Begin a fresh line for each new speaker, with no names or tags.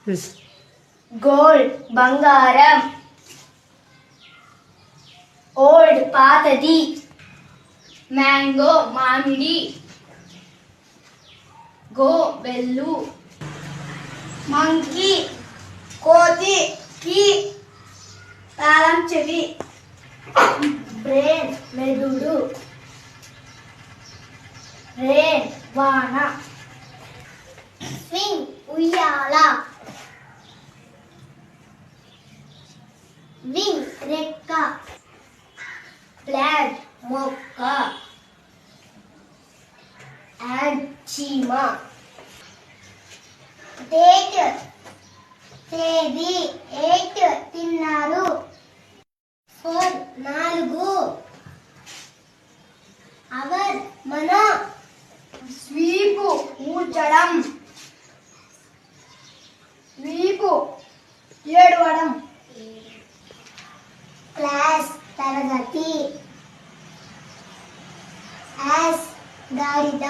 Gold బంగారం. Old పాతది. Mango మామిడి. గో వెళ్ళు. మంకీ కోతి. కీ తాళం చెవి. బ్రెయిన్ మెదడు. రెయిన్ వాన. స్వింగ్ ఉయ్యాల. వింగ్ రెక్క. ప్లాంట్ మొక్క. యాంట్ చీమ. డేట్ తేదీ. 8 తిన్నారు. 4 4. అవర్ మన. స్వీపు ఊడ్చడం. వీపు ఏడవడం. క్లాస్ తరగతి. యాస్ గాడిద.